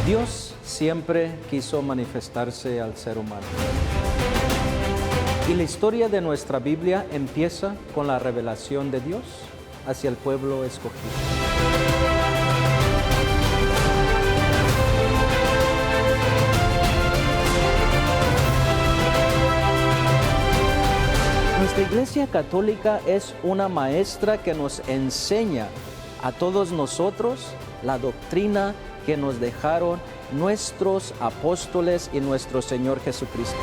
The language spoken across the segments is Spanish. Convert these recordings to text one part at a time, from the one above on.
Dios siempre quiso manifestarse al ser humano. Y la historia de nuestra Biblia empieza con la revelación de Dios hacia el pueblo escogido. Nuestra Iglesia Católica es una maestra que nos enseña a todos nosotros la doctrina que nos dejaron nuestros apóstoles y nuestro Señor Jesucristo.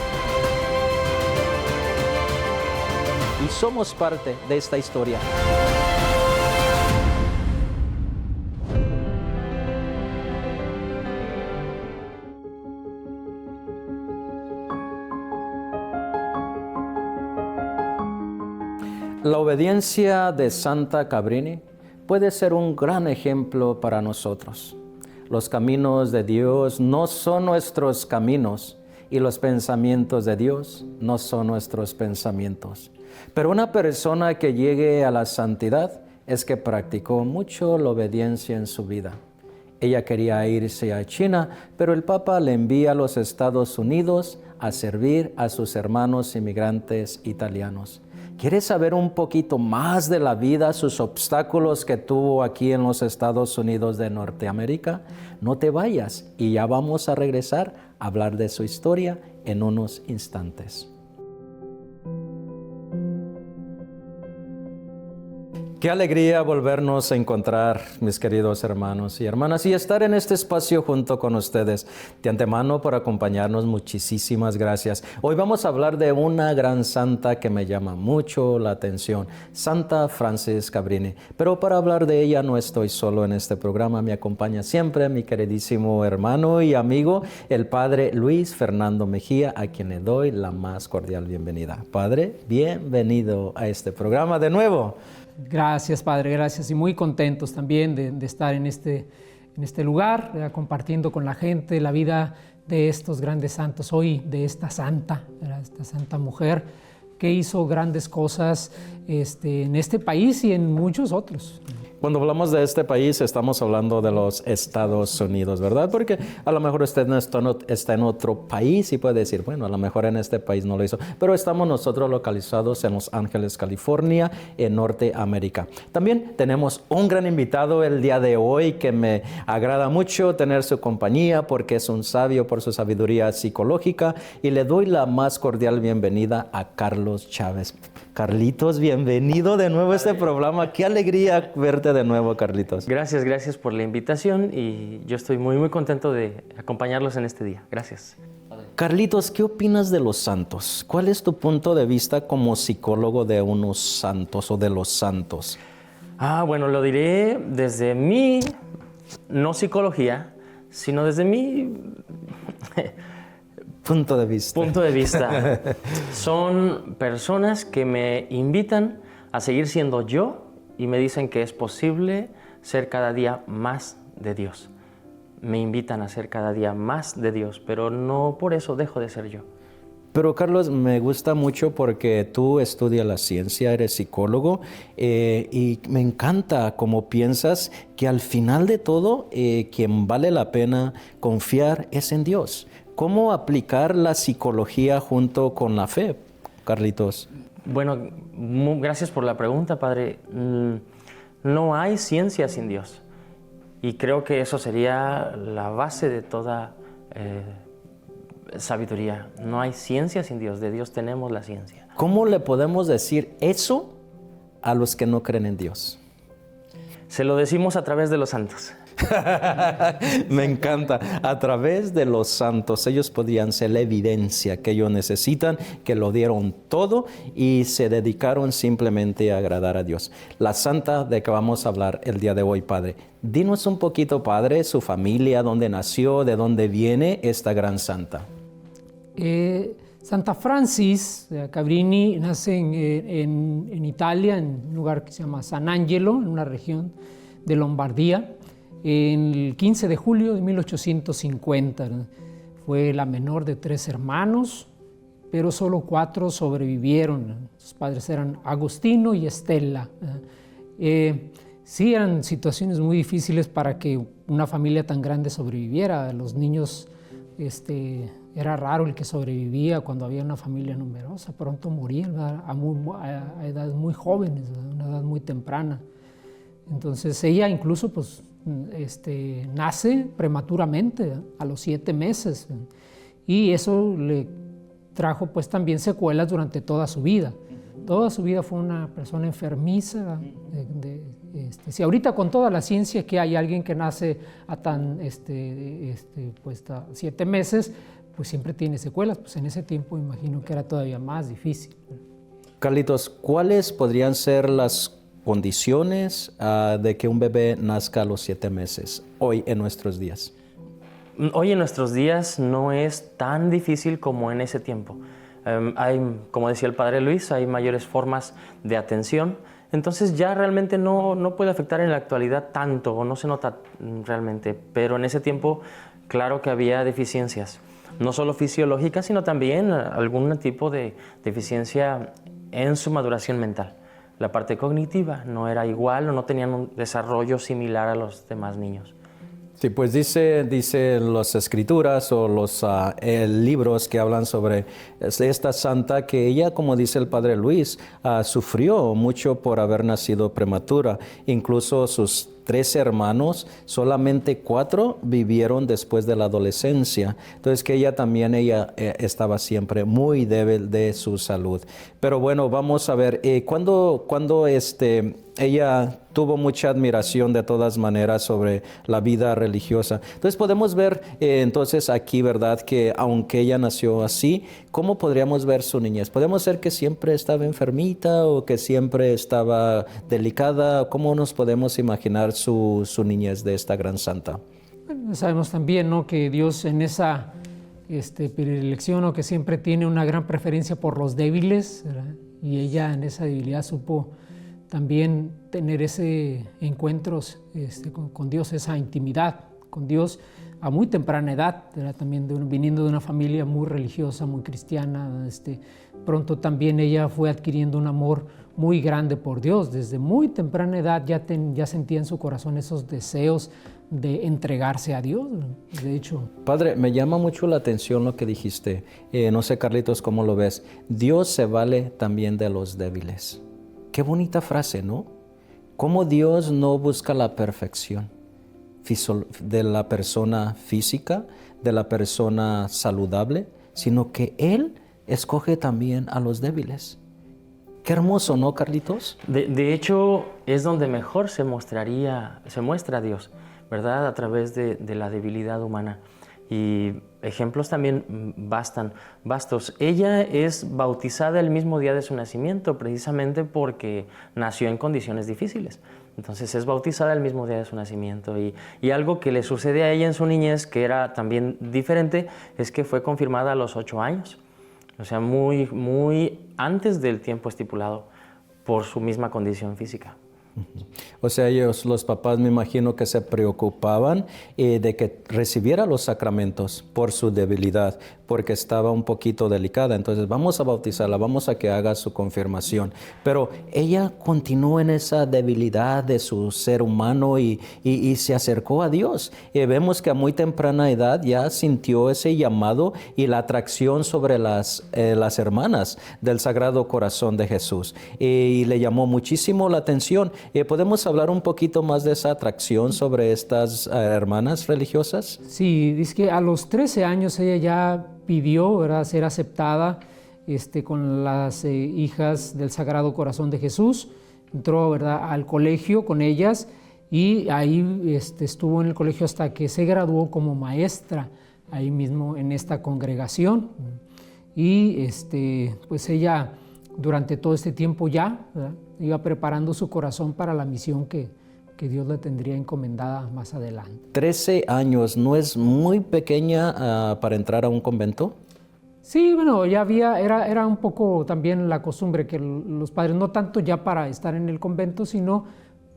Y somos parte de esta historia. La obediencia de Santa Cabrini puede ser un gran ejemplo para nosotros. Los caminos de Dios no son nuestros caminos y los pensamientos de Dios no son nuestros pensamientos. Pero una persona que llegue a la santidad es que practicó mucho la obediencia en su vida. Ella quería irse a China, pero el Papa le envía a los Estados Unidos a servir a sus hermanos inmigrantes italianos. ¿Quieres saber un poquito más de la vida, sus obstáculos que tuvo aquí en los Estados Unidos de Norteamérica? No te vayas y ya vamos a regresar a hablar de su historia en unos instantes. Qué alegría volvernos a encontrar, mis queridos hermanos y hermanas, y estar en este espacio junto con ustedes. De antemano, por acompañarnos, muchísimas gracias. Hoy vamos a hablar de una gran santa que me llama mucho la atención, Santa Frances Cabrini. Pero para hablar de ella no estoy solo en este programa, me acompaña siempre mi queridísimo hermano y amigo, el Padre Luis Fernando Mejía, a quien le doy la más cordial bienvenida. Padre, bienvenido a este programa de nuevo. Gracias, Padre, gracias. Y muy contentos también de estar en este lugar, compartiendo con la gente la vida de estos grandes santos. Hoy de esta santa mujer que hizo grandes cosas en este país y en muchos otros. Cuando hablamos de este país, estamos hablando de los Estados Unidos, ¿verdad? Porque a lo mejor usted no está en otro país y puede decir, bueno, a lo mejor en este país no lo hizo. Pero estamos nosotros localizados en Los Ángeles, California, en Norteamérica. También tenemos un gran invitado el día de hoy que me agrada mucho tener su compañía porque es un sabio por su sabiduría psicológica. Y le doy la más cordial bienvenida a Carlos Chávez. Carlitos, bienvenido de nuevo a este programa. Qué alegría verte de nuevo, Carlitos. Gracias por la invitación y yo estoy muy contento de acompañarlos en este día. Gracias. Carlitos, ¿qué opinas de los santos? ¿Cuál es tu punto de vista como psicólogo de unos santos o de los santos? Bueno, lo diré desde mi, no psicología, sino desde mi... Punto de vista. Son personas que me invitan a seguir siendo yo y me dicen que es posible ser cada día más de Dios. Me invitan a ser cada día más de Dios, pero no por eso dejo de ser yo. Pero Carlos, me gusta mucho porque tú estudias la ciencia, eres psicólogo y me encanta cómo piensas que al final de todo quien vale la pena confiar es en Dios. ¿Cómo aplicar la psicología junto con la fe, Carlitos? Bueno, gracias por la pregunta, Padre. No hay ciencia sin Dios. Y creo que eso sería la base de toda sabiduría. No hay ciencia sin Dios. De Dios tenemos la ciencia. ¿Cómo le podemos decir eso a los que no creen en Dios? Se lo decimos a través de los santos. Me encanta. A través de los santos, ellos podrían ser la evidencia que ellos necesitan, que lo dieron todo y se dedicaron simplemente a agradar a Dios. La santa de que vamos a hablar el día de hoy, Padre. Dinos un poquito, Padre, su familia, dónde nació, de dónde viene esta gran santa. Santa Francis Cabrini nace en Italia, en un lugar que se llama San Angelo, en una región de Lombardía, el 15 de julio de 1850. Fue la menor de 3 hermanos, pero solo 4 sobrevivieron. Sus padres eran Agostino y Estela. sí eran situaciones muy difíciles para que una familia tan grande sobreviviera. Los niños, era raro el que sobrevivía cuando había una familia numerosa, pronto morían a edades muy jóvenes, ¿verdad? Una edad muy temprana. Entonces ella incluso pues, nace prematuramente, ¿verdad? A los 7 meses, ¿verdad? Y eso le trajo pues también secuelas durante toda su vida. Toda su vida fue una persona enfermiza. Si ahorita con toda la ciencia que hay alguien que nace a tan, pues a 7 meses, pues siempre tiene secuelas, pues en ese tiempo imagino que era todavía más difícil. Carlitos, ¿cuáles podrían ser las condiciones de que un bebé nazca a los 7 meses hoy en nuestros días? Hoy en nuestros días no es tan difícil como en ese tiempo. Como decía el padre Luis, hay mayores formas de atención, entonces ya realmente no puede afectar en la actualidad tanto, o no se nota realmente, pero en ese tiempo claro que había deficiencias, no solo fisiológicas, sino también algún tipo de deficiencia en su maduración mental. La parte cognitiva no era igual o no tenían un desarrollo similar a los demás niños. Sí, pues dice las escrituras o los libros que hablan sobre esta santa que ella, como dice el padre Luis, sufrió mucho por haber nacido prematura. Incluso sus 13 hermanos, solamente 4 vivieron después de la adolescencia. Entonces que ella estaba siempre muy débil de su salud. Pero bueno, vamos a ver, cuando ella tuvo mucha admiración de todas maneras sobre la vida religiosa. Entonces podemos ver entonces aquí, ¿verdad? Que aunque ella nació así, ¿cómo podríamos ver su niñez? ¿Podemos ver que siempre estaba enfermita o que siempre estaba delicada? ¿Cómo nos podemos imaginar su niñez de esta gran santa? Bueno, sabemos también, ¿no?, que Dios en esa predilección, o que siempre tiene una gran preferencia por los débiles, ¿verdad? Y ella en esa debilidad supo también tener ese encuentros con Dios, esa intimidad con Dios a muy temprana edad, ¿verdad? También viniendo de una familia muy religiosa, muy cristiana. Pronto también ella fue adquiriendo un amor muy grande por Dios. Desde muy temprana edad ya sentía en su corazón esos deseos de entregarse a Dios, de hecho. Padre, me llama mucho la atención lo que dijiste. No sé, Carlitos, ¿cómo lo ves? Dios se vale también de los débiles. Qué bonita frase, ¿no? Cómo Dios no busca la perfección de la persona física, de la persona saludable, sino que Él escoge también a los débiles. Qué hermoso, ¿no, Carlitos? De hecho, es donde mejor se muestra Dios, ¿verdad? A través de la debilidad humana. Y ejemplos también bastos. Ella es bautizada el mismo día de su nacimiento, precisamente porque nació en condiciones difíciles. Entonces es bautizada el mismo día de su nacimiento. Y algo que le sucede a ella en su niñez, que era también diferente, es que fue confirmada a los 8 años. O sea, muy, muy antes del tiempo estipulado por su misma condición física. O sea, los papás, me imagino que se preocupaban de que recibiera los sacramentos por su debilidad, porque estaba un poquito delicada. Entonces, vamos a bautizarla, vamos a que haga su confirmación. Pero ella continuó en esa debilidad de su ser humano y se acercó a Dios. Vemos que a muy temprana edad ya sintió ese llamado y la atracción sobre las hermanas del Sagrado Corazón de Jesús. Y le llamó muchísimo la atención. ¿Podemos hablar un poquito más de esa atracción sobre estas hermanas religiosas? Sí, dice que a los 13 años ella ya pidió, ¿verdad?, ser aceptada con las hijas del Sagrado Corazón de Jesús. Entró, ¿verdad?, al colegio con ellas y ahí estuvo en el colegio hasta que se graduó como maestra ahí mismo en esta congregación. Y pues ella durante todo este tiempo ya, ¿verdad?, iba preparando su corazón para la misión que Dios le tendría encomendada más adelante. 13 años, ¿no es muy pequeña para entrar a un convento? Sí, bueno, ya era un poco también la costumbre que los padres, no tanto ya para estar en el convento, sino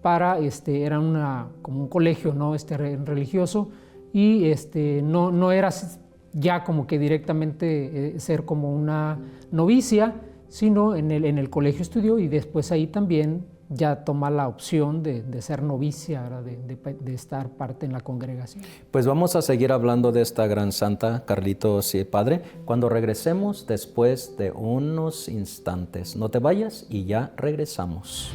para, era como un colegio, ¿no?, religioso, y no era ya como que directamente ser como una novicia, sino en el colegio estudió y después ahí también ya toma la opción de ser novicia, ¿verdad? De estar parte en la congregación. Pues vamos a seguir hablando de esta gran santa, Carlitos y Padre, cuando regresemos después de unos instantes. No te vayas y ya regresamos.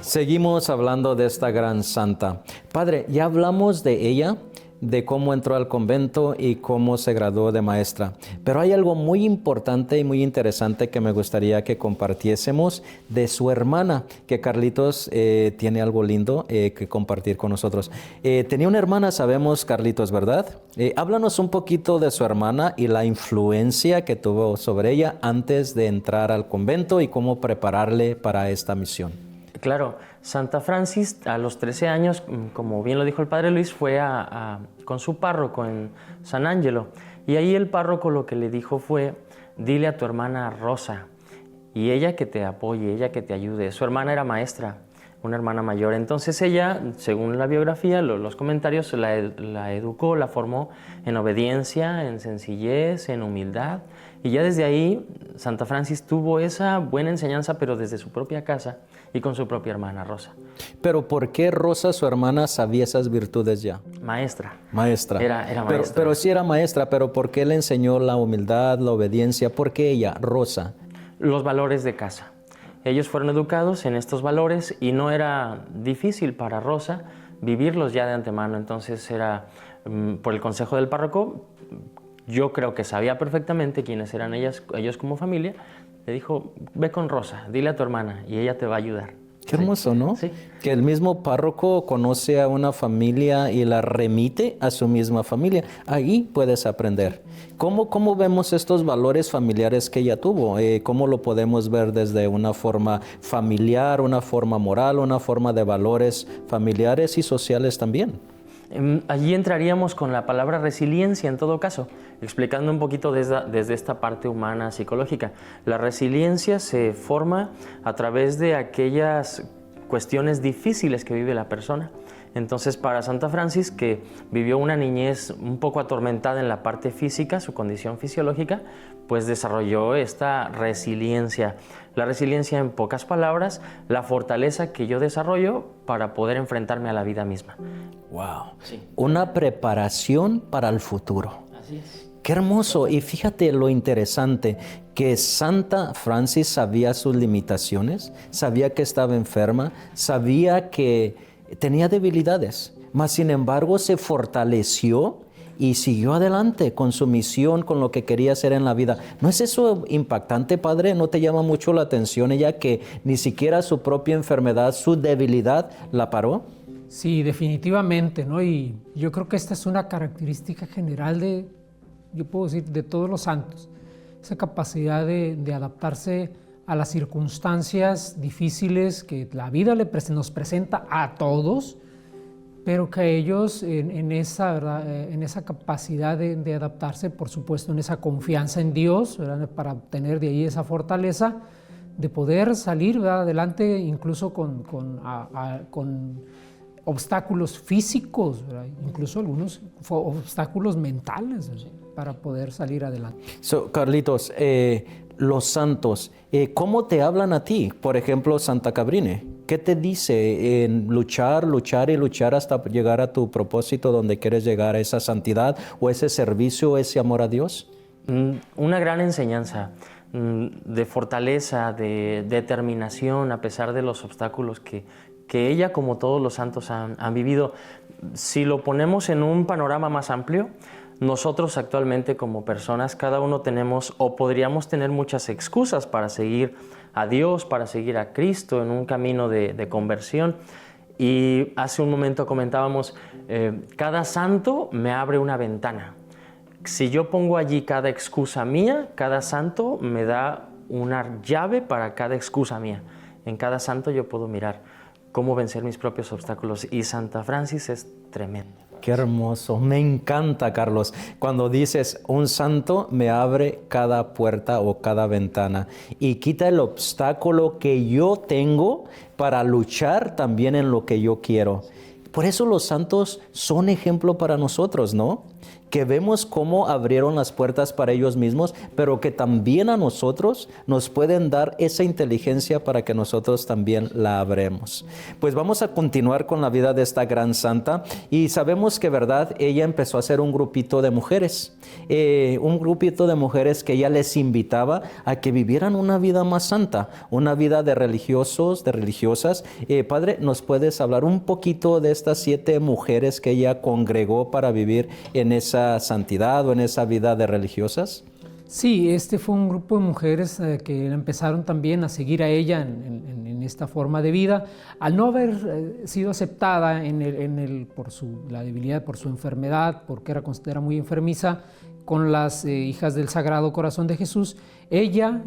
Seguimos hablando de esta gran santa. Padre, ya hablamos de ella, de cómo entró al convento y cómo se graduó de maestra. Pero hay algo muy importante y muy interesante que me gustaría que compartiésemos de su hermana, que Carlitos tiene algo lindo que compartir con nosotros. Tenía una hermana, sabemos, Carlitos, ¿verdad? Háblanos un poquito de su hermana y la influencia que tuvo sobre ella antes de entrar al convento y cómo prepararle para esta misión. Claro, Santa Francis a los 13 años, como bien lo dijo el Padre Luis, fue con su párroco en San Angelo. Y ahí el párroco lo que le dijo fue, dile a tu hermana Rosa, y ella que te apoye, ella que te ayude. Su hermana era maestra, una hermana mayor. Entonces ella, según la biografía, los comentarios, la educó, la formó en obediencia, en sencillez, en humildad. Y ya desde ahí, Santa Francis tuvo esa buena enseñanza, pero desde su propia casa y con su propia hermana Rosa. Pero ¿por qué Rosa, su hermana, sabía esas virtudes ya? Maestra. Maestra. Era maestra. Pero sí era maestra, pero ¿por qué le enseñó la humildad, la obediencia? ¿Por qué ella, Rosa? Los valores de casa. Ellos fueron educados en estos valores y no era difícil para Rosa vivirlos ya de antemano. Entonces era, por el consejo del párroco, yo creo que sabía perfectamente quiénes eran ellos como familia. Le dijo, ve con Rosa, dile a tu hermana y ella te va a ayudar. Qué hermoso, ¿no? Sí. Que el mismo párroco conoce a una familia y la remite a su misma familia. Ahí puedes aprender. ¿Cómo vemos estos valores familiares que ella tuvo? ¿Cómo lo podemos ver desde una forma familiar, una forma moral, una forma de valores familiares y sociales también? Allí entraríamos con la palabra resiliencia en todo caso, explicando un poquito desde esta parte humana psicológica. La resiliencia se forma a través de aquellas cuestiones difíciles que vive la persona. Entonces, para Santa Francis, que vivió una niñez un poco atormentada en la parte física, su condición fisiológica, pues desarrolló esta resiliencia. La resiliencia, en pocas palabras, la fortaleza que yo desarrollo para poder enfrentarme a la vida misma. ¡Wow! Sí. Una preparación para el futuro. Así es. ¡Qué hermoso! Y fíjate lo interesante, que Santa Francis sabía sus limitaciones, sabía que estaba enferma, sabía que tenía debilidades, mas sin embargo se fortaleció y siguió adelante con su misión, con lo que quería hacer en la vida. ¿No es eso impactante, Padre? ¿No te llama mucho la atención ella que ni siquiera su propia enfermedad, su debilidad la paró? Sí, definitivamente, ¿no? Y yo creo que esta es una característica general yo puedo decir, de todos los santos. Esa capacidad de adaptarse a las circunstancias difíciles que la vida nos presenta a todos, pero que ellos en esa capacidad de adaptarse, por supuesto, en esa confianza en Dios, ¿verdad? Para obtener de ahí esa fortaleza, de poder salir, ¿verdad? Adelante incluso con obstáculos físicos, ¿verdad? Incluso algunos obstáculos mentales, ¿verdad? Para poder salir adelante. Carlitos, los santos, ¿cómo te hablan a ti? Por ejemplo, Santa Cabrine, ¿qué te dice en luchar hasta llegar a tu propósito donde quieres llegar, a esa santidad o ese servicio, ese amor a Dios? Una gran enseñanza de fortaleza, de determinación a pesar de los obstáculos que ella, como todos los santos, han vivido. Si lo ponemos en un panorama más amplio, nosotros actualmente como personas, cada uno tenemos o podríamos tener muchas excusas para seguir a Dios, para seguir a Cristo en un camino de conversión. Y hace un momento comentábamos, cada santo me abre una ventana. Si yo pongo allí cada excusa mía, cada santo me da una llave para cada excusa mía. En cada santo yo puedo mirar cómo vencer mis propios obstáculos. Y Santa Francis es tremendo. Qué hermoso, me encanta, Carlos, cuando dices un santo me abre cada puerta o cada ventana y quita el obstáculo que yo tengo para luchar también en lo que yo quiero. Por eso los santos son ejemplo para nosotros, ¿no? Que vemos cómo abrieron las puertas para ellos mismos, pero que también a nosotros nos pueden dar esa inteligencia para que nosotros también la abremos. Pues vamos a continuar con la vida de esta gran santa y sabemos que, ¿verdad? Ella empezó a hacer un grupito de mujeres, que ella les invitaba a que vivieran una vida más santa, una vida de religiosos, de religiosas. Padre, ¿nos puedes hablar un poquito de estas 7 mujeres que ella congregó para vivir en esa santidad o en esa vida de religiosas? Sí, este fue un grupo de mujeres que empezaron también a seguir a ella en esta forma de vida. Al no haber sido aceptada por la debilidad, por su enfermedad, porque era considerada muy enfermiza, con las hijas del Sagrado Corazón de Jesús, ella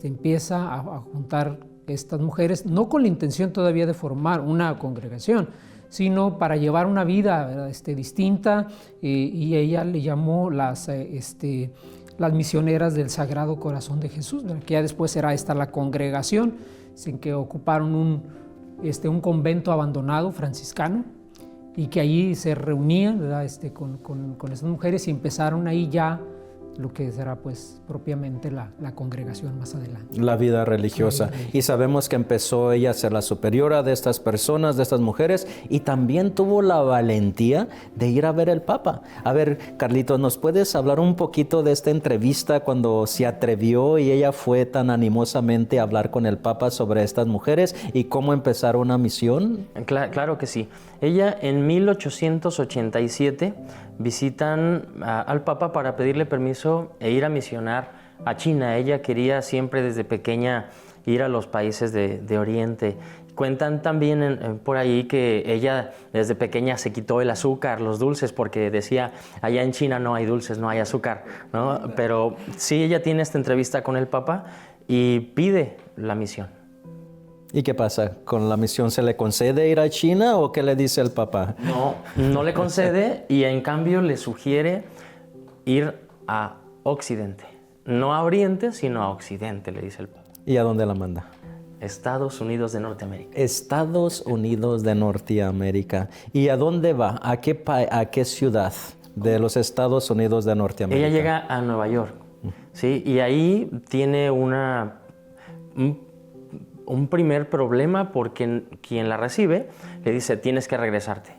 empieza a juntar estas mujeres, no con la intención todavía de formar una congregación, sino para llevar una vida distinta, y ella le llamó las misioneras del Sagrado Corazón de Jesús, ¿verdad? Que ya después será esta la congregación, sin que ocuparon un convento abandonado franciscano, y que allí se reunían, ¿verdad? Con esas mujeres, y empezaron ahí ya lo que será pues propiamente la congregación más adelante. La vida religiosa. Y sabemos que empezó ella a ser la superiora de estas personas, de estas mujeres, y también tuvo la valentía de ir a ver al Papa. A ver, Carlitos, ¿nos puedes hablar un poquito de esta entrevista cuando se atrevió y ella fue tan animosamente a hablar con el Papa sobre estas mujeres y cómo empezar una misión? Claro que sí. Ella en 1887 visitan al Papa para pedirle permiso e ir a misionar a China. Ella quería siempre desde pequeña ir a los países de Oriente. Cuentan también por ahí que ella desde pequeña se quitó el azúcar, los dulces, porque decía, allá en China no hay dulces, no hay azúcar, ¿no? Pero sí, ella tiene esta entrevista con el Papa y pide la misión. ¿Y qué pasa? ¿Con la misión se le concede ir a China o qué le dice el Papa? No le concede, y en cambio le sugiere ir a Occidente. No a Oriente, sino a Occidente, le dice el Papa. ¿Y a dónde la manda? Estados Unidos de Norteamérica. Estados Unidos de Norteamérica. ¿Y a dónde va? ¿A qué ciudad de los Estados Unidos de Norteamérica? Ella llega a Nueva York, ¿sí? Y ahí tiene un primer problema, porque quien la recibe le dice, tienes que regresarte.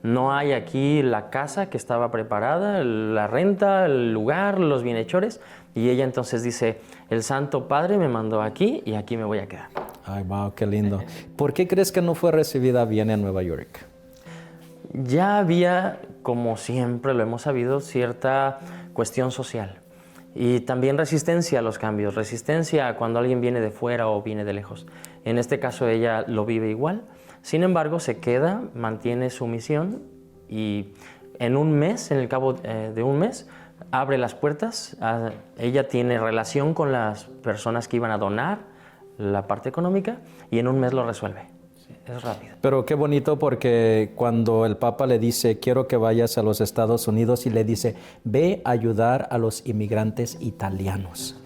No hay aquí la casa que estaba preparada, la renta, el lugar, los bienhechores. Y ella entonces dice, el Santo Padre me mandó aquí y aquí me voy a quedar. Ay, wow, qué lindo. ¿Por qué crees que no fue recibida bien en Nueva York? Ya había, como siempre lo hemos sabido, cierta cuestión social. Y también resistencia a los cambios, resistencia a cuando alguien viene de fuera o viene de lejos. En este caso ella lo vive igual, sin embargo se queda, mantiene su misión, y en el cabo de un mes, abre las puertas. Ella tiene relación con las personas que iban a donar la parte económica y en un mes lo resuelve. Es rápido. Pero qué bonito, porque cuando el Papa le dice, quiero que vayas a los Estados Unidos, y le dice, ve a ayudar a los inmigrantes italianos,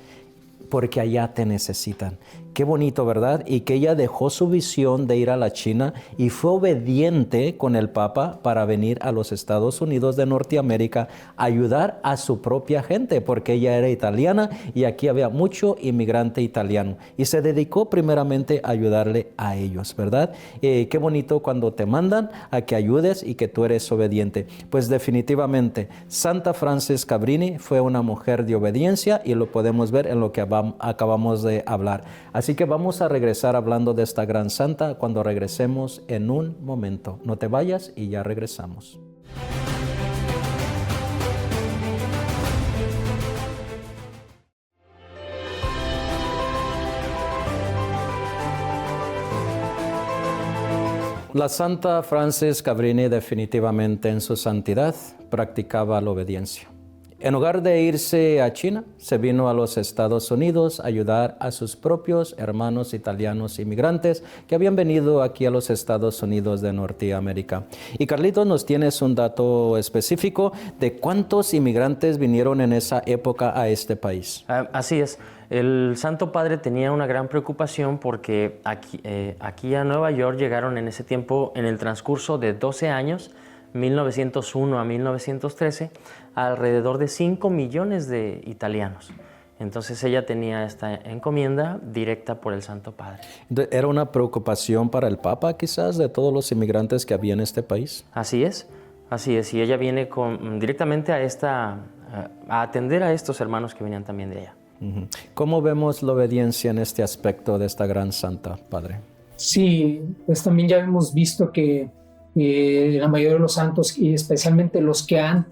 porque allá te necesitan. Qué bonito, ¿verdad? Y que ella dejó su visión de ir a la China y fue obediente con el Papa para venir a los Estados Unidos de Norteamérica a ayudar a su propia gente, porque ella era italiana y aquí había mucho inmigrante italiano. Y se dedicó primeramente a ayudarle a ellos, ¿verdad? Qué bonito cuando te mandan a que ayudes y que tú eres obediente. Pues definitivamente, Santa Frances Cabrini fue una mujer de obediencia, y lo podemos ver en lo que acabamos de hablar. Así que vamos a regresar hablando de esta gran santa cuando regresemos en un momento. No te vayas y ya regresamos. La Santa Frances Cabrini definitivamente en su santidad practicaba la obediencia. En lugar de irse a China, se vino a los Estados Unidos a ayudar a sus propios hermanos italianos inmigrantes que habían venido aquí a los Estados Unidos de Norteamérica. Y Carlitos, nos tienes un dato específico de cuántos inmigrantes vinieron en esa época a este país. Así es. El Santo Padre tenía una gran preocupación porque aquí a Nueva York llegaron en ese tiempo, en el transcurso de 12 años, 1901 a 1913, alrededor de 5 millones de italianos. Entonces ella tenía esta encomienda directa por el Santo Padre. ¿Era una preocupación para el Papa quizás de todos los inmigrantes que había en este país? Así es. Y ella viene directamente a atender a estos hermanos que venían también de ella. ¿Cómo vemos la obediencia en este aspecto de esta gran santa, Padre? Sí, pues también ya hemos visto que la mayoría de los santos, y especialmente los que han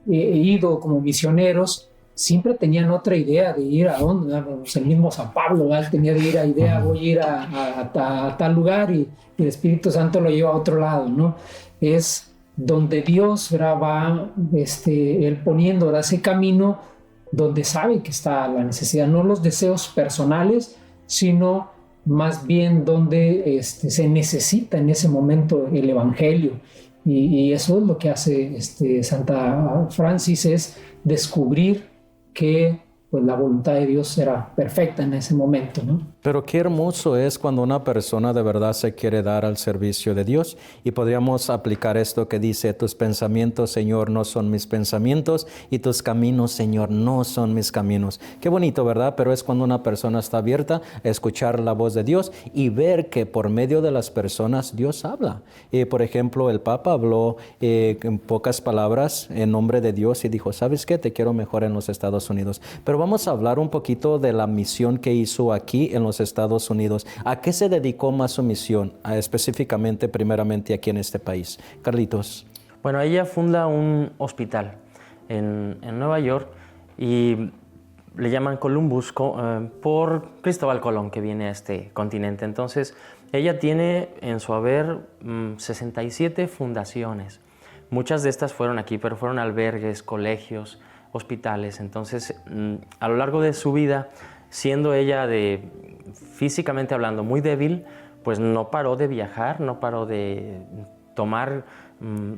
ido como misioneros, siempre tenían otra idea de ir a dónde. El mismo San Pablo, ¿verdad? Tenía de ir a idea, voy a ir a tal lugar, y el Espíritu Santo lo lleva a otro lado, ¿no? Es donde Dios va él poniendo ese camino donde sabe que está la necesidad, no los deseos personales, sino más bien donde se necesita en ese momento el Evangelio. Y eso es lo que hace Santa Francis, es descubrir que pues, la voluntad de Dios era perfecta en ese momento, ¿no? Pero qué hermoso es cuando una persona de verdad se quiere dar al servicio de Dios, y podríamos aplicar esto que dice: tus pensamientos, Señor, no son mis pensamientos, y tus caminos, Señor, no son mis caminos. Qué bonito, ¿verdad? Pero es cuando una persona está abierta a escuchar la voz de Dios y ver que por medio de las personas Dios habla. Por ejemplo, el Papa habló en pocas palabras en nombre de Dios y dijo: ¿sabes qué? Te quiero mejor en los Estados Unidos. Pero vamos a hablar un poquito de la misión que hizo aquí en los Estados Unidos. ¿A qué se dedicó más su misión, específicamente, primeramente aquí en este país? Carlitos. Bueno, ella funda un hospital en Nueva York y le llaman Columbus por Cristóbal Colón, que viene a este continente. Entonces, ella tiene en su haber 67 fundaciones. Muchas de estas fueron aquí, pero fueron albergues, colegios, hospitales. Entonces, a lo largo de su vida, siendo ella físicamente hablando muy débil, pues no paró de viajar, no paró de tomar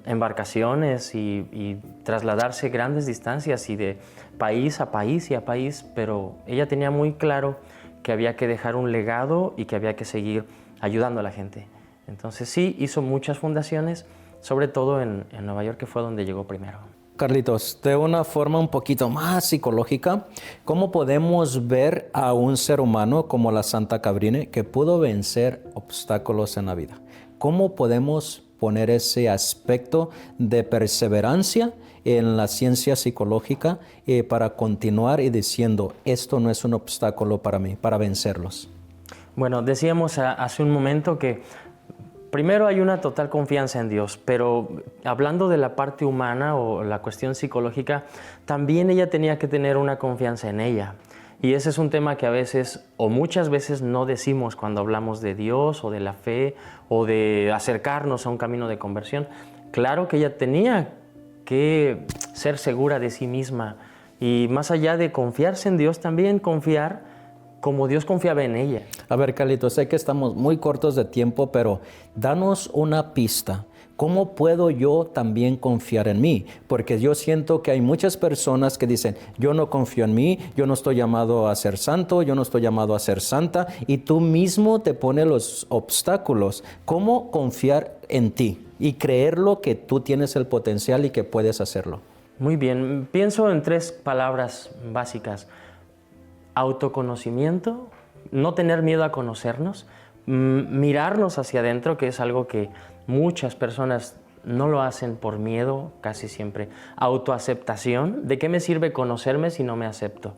embarcaciones y trasladarse grandes distancias y de país a país y a país, pero ella tenía muy claro que había que dejar un legado y que había que seguir ayudando a la gente. Entonces sí, hizo muchas fundaciones, sobre todo en Nueva York, que fue donde llegó primero. Carlitos, de una forma un poquito más psicológica, ¿cómo podemos ver a un ser humano como la Santa Cabrine que pudo vencer obstáculos en la vida? ¿Cómo podemos poner ese aspecto de perseverancia en la ciencia psicológica para continuar y diciendo: esto no es un obstáculo para mí, para vencerlos? Bueno, decíamos hace un momento que primero hay una total confianza en Dios, pero hablando de la parte humana o la cuestión psicológica, también ella tenía que tener una confianza en ella. Y ese es un tema que a veces o muchas veces no decimos cuando hablamos de Dios o de la fe o de acercarnos a un camino de conversión. Claro que ella tenía que ser segura de sí misma y más allá de confiarse en Dios, también confiar como Dios confiaba en ella. A ver, Carlitos, sé que estamos muy cortos de tiempo, pero danos una pista. ¿Cómo puedo yo también confiar en mí? Porque yo siento que hay muchas personas que dicen: yo no confío en mí, yo no estoy llamado a ser santo, yo no estoy llamado a ser santa, y tú mismo te pones los obstáculos. ¿Cómo confiar en ti y creerlo que tú tienes el potencial y que puedes hacerlo? Muy bien, pienso en 3 palabras básicas: autoconocimiento, no tener miedo a conocernos, mirarnos hacia adentro, que es algo que muchas personas no lo hacen por miedo casi siempre. Autoaceptación, ¿de qué me sirve conocerme si no me acepto?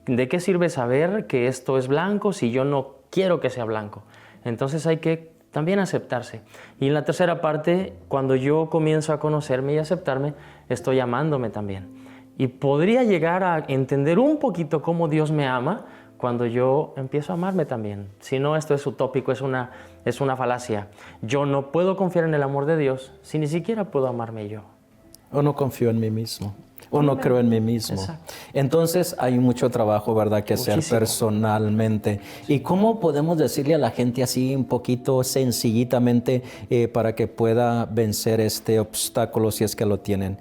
¿De qué sirve saber que esto es blanco si yo no quiero que sea blanco? Entonces hay que también aceptarse. Y en la tercera parte, cuando yo comienzo a conocerme y aceptarme, estoy amándome también. Y podría llegar a entender un poquito cómo Dios me ama cuando yo empiezo a amarme también. Si no, esto es utópico, es una falacia. Yo no puedo confiar en el amor de Dios si ni siquiera puedo amarme yo. O no confío en mí mismo. O no creo en mí mismo. Exacto. Entonces hay mucho trabajo, ¿verdad?, que hacer Muchísimo. personalmente. ¿Y cómo podemos decirle a la gente así un poquito sencillitamente para que pueda vencer este obstáculo si es que lo tienen?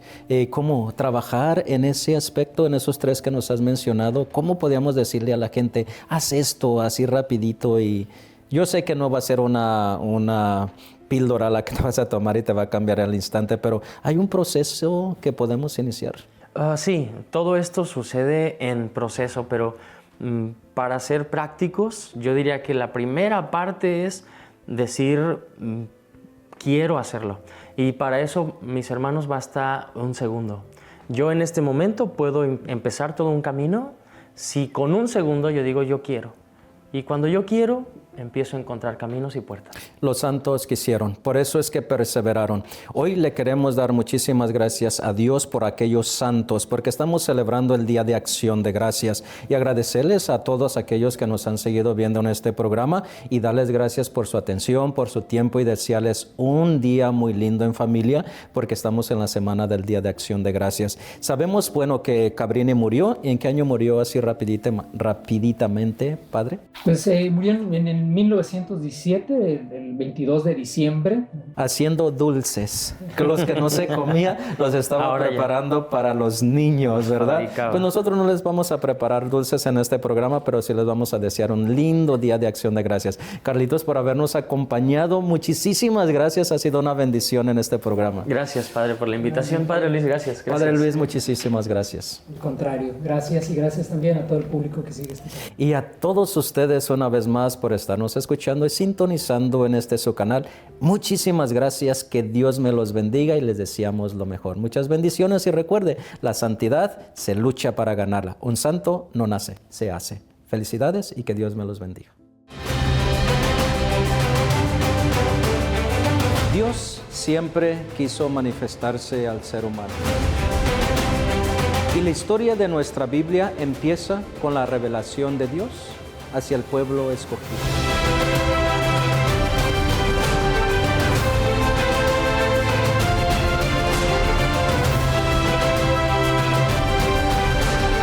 ¿Cómo trabajar en ese aspecto, en esos tres que nos has mencionado? ¿Cómo podríamos decirle a la gente, haz esto así rapidito? Y yo sé que no va a ser una píldora la que te vas a tomar y te va a cambiar al instante, pero hay un proceso que podemos iniciar. Sí, todo esto sucede en proceso, pero para ser prácticos, yo diría que la primera parte es decir, quiero hacerlo. Y para eso, mis hermanos, basta un segundo. Yo en este momento puedo empezar todo un camino si con un segundo yo digo yo quiero. Y cuando yo quiero, empiezo a encontrar caminos y puertas. Los santos quisieron, por eso es que perseveraron. Hoy le queremos dar muchísimas gracias a Dios por aquellos santos, porque estamos celebrando el Día de Acción de Gracias y agradecerles a todos aquellos que nos han seguido viendo en este programa y darles gracias por su atención, por su tiempo y desearles un día muy lindo en familia, porque estamos en la semana del Día de Acción de Gracias. Sabemos, bueno, que Cabrini murió. ¿Y en qué año murió así rapiditamente, padre? Pues murió en el 1917, el 22 de diciembre. Haciendo dulces, que los que no se comía los estaba Ahora preparando para los niños, ¿verdad? Fabricaba. Pues nosotros no les vamos a preparar dulces en este programa, pero sí les vamos a desear un lindo día de Acción de Gracias. Carlitos, por habernos acompañado, muchísimas gracias, ha sido una bendición en este programa. Gracias, Padre, por la invitación. Padre Luis, gracias. Padre Luis, muchísimas gracias. Al contrario, gracias y gracias también a todo el público que sigue escuchando. Y a todos ustedes una vez más por estarnos escuchando y sintonizando en este su canal. Muchísimas gracias, que Dios me los bendiga y les deseamos lo mejor. Muchas bendiciones y recuerde, la santidad se lucha para ganarla. Un santo no nace, se hace. Felicidades y que Dios me los bendiga. Dios siempre quiso manifestarse al ser humano. Y la historia de nuestra Biblia empieza con la revelación de Dios hacia el pueblo escogido.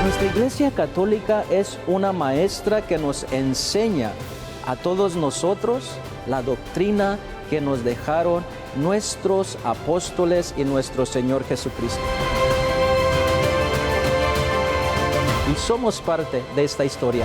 Nuestra Iglesia Católica es una maestra que nos enseña a todos nosotros la doctrina que nos dejaron nuestros apóstoles y nuestro Señor Jesucristo. Y somos parte de esta historia.